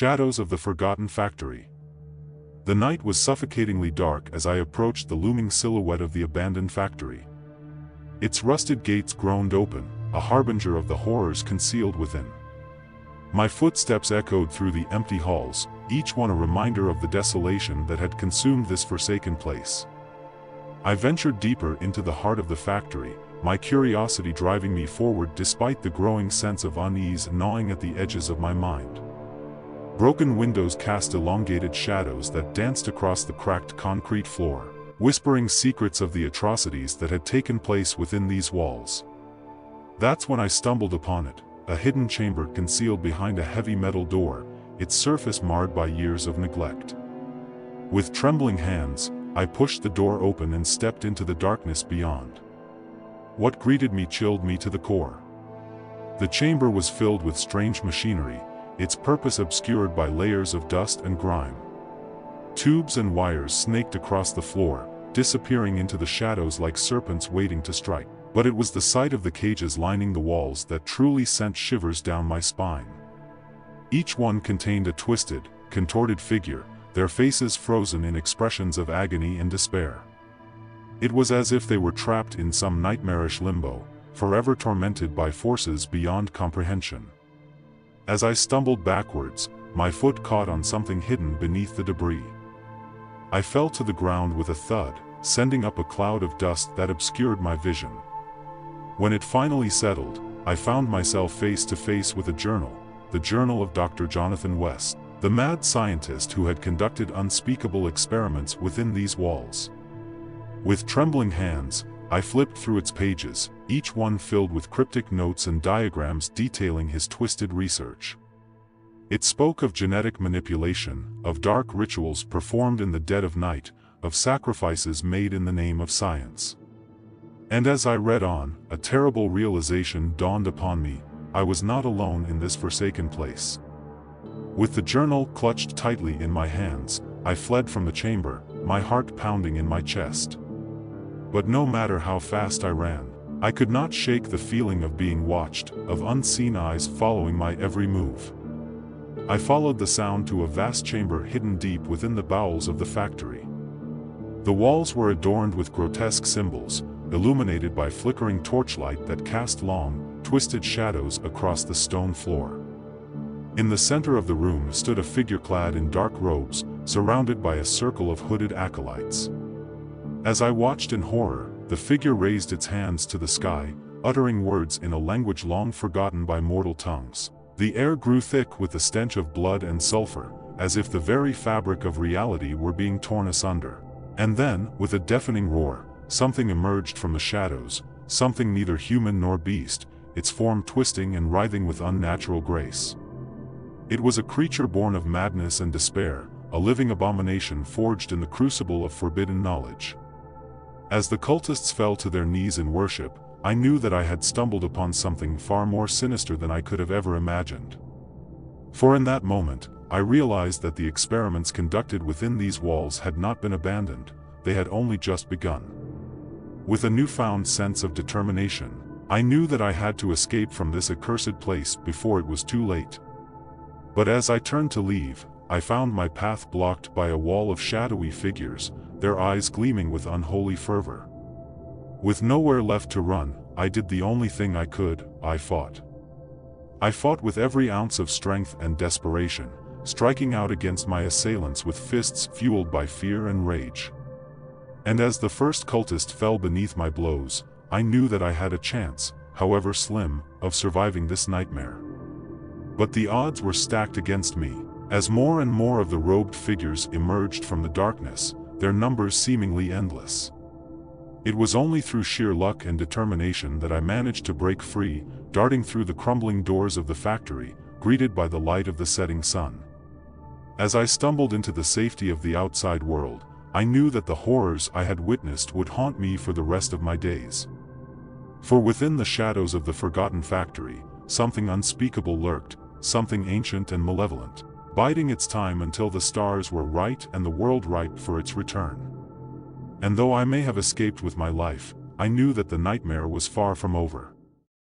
Shadows of the Forgotten Factory. The night was suffocatingly dark as I approached the looming silhouette of the abandoned factory. Its rusted gates groaned open, a harbinger of the horrors concealed within. My footsteps echoed through the empty halls, each one a reminder of the desolation that had consumed this forsaken place. I ventured deeper into the heart of the factory, my curiosity driving me forward despite the growing sense of unease gnawing at the edges of my mind. Broken windows cast elongated shadows that danced across the cracked concrete floor, whispering secrets of the atrocities that had taken place within these walls. That's when I stumbled upon it, a hidden chamber concealed behind a heavy metal door, its surface marred by years of neglect. With trembling hands, I pushed the door open and stepped into the darkness beyond. What greeted me chilled me to the core. The chamber was filled with strange machinery, its purpose obscured by layers of dust and grime. Tubes and wires snaked across the floor, disappearing into the shadows like serpents waiting to strike. But it was the sight of the cages lining the walls that truly sent shivers down my spine. Each one contained a twisted, contorted figure, their faces frozen in expressions of agony and despair. It was as if they were trapped in some nightmarish limbo, forever tormented by forces beyond comprehension. As I stumbled backwards, my foot caught on something hidden beneath the debris. I fell to the ground with a thud, sending up a cloud of dust that obscured my vision. When it finally settled, I found myself face to face with a journal, the journal of Dr. Jonathan West, the mad scientist who had conducted unspeakable experiments within these walls. With trembling hands, I flipped through its pages, each one filled with cryptic notes and diagrams detailing his twisted research. It spoke of genetic manipulation, of dark rituals performed in the dead of night, of sacrifices made in the name of science. And as I read on, a terrible realization dawned upon me: I was not alone in this forsaken place. With the journal clutched tightly in my hands, I fled from the chamber, my heart pounding in my chest. But no matter how fast I ran, I could not shake the feeling of being watched, of unseen eyes following my every move. I followed the sound to a vast chamber hidden deep within the bowels of the factory. The walls were adorned with grotesque symbols, illuminated by flickering torchlight that cast long, twisted shadows across the stone floor. In the center of the room stood a figure clad in dark robes, surrounded by a circle of hooded acolytes. As I watched in horror, the figure raised its hands to the sky, uttering words in a language long forgotten by mortal tongues. The air grew thick with the stench of blood and sulfur, as if the very fabric of reality were being torn asunder. And then, with a deafening roar, something emerged from the shadows, something neither human nor beast, its form twisting and writhing with unnatural grace. It was a creature born of madness and despair, a living abomination forged in the crucible of forbidden knowledge. As the cultists fell to their knees in worship, I knew that I had stumbled upon something far more sinister than I could have ever imagined. For in that moment, I realized that the experiments conducted within these walls had not been abandoned, they had only just begun. With a newfound sense of determination, I knew that I had to escape from this accursed place before it was too late. But as I turned to leave, I found my path blocked by a wall of shadowy figures, their eyes gleaming with unholy fervor. With nowhere left to run, I did the only thing I could: I fought. I fought with every ounce of strength and desperation, striking out against my assailants with fists fueled by fear and rage. And as the first cultist fell beneath my blows, I knew that I had a chance, however slim, of surviving this nightmare. But the odds were stacked against me, as more and more of the robed figures emerged from the darkness, their numbers seemingly endless. It was only through sheer luck and determination that I managed to break free, darting through the crumbling doors of the factory, greeted by the light of the setting sun. As I stumbled into the safety of the outside world, I knew that the horrors I had witnessed would haunt me for the rest of my days. For within the shadows of the forgotten factory, something unspeakable lurked, something ancient and malevolent, biding its time until the stars were right and the world ripe for its return. And though I may have escaped with my life, I knew that the nightmare was far from over.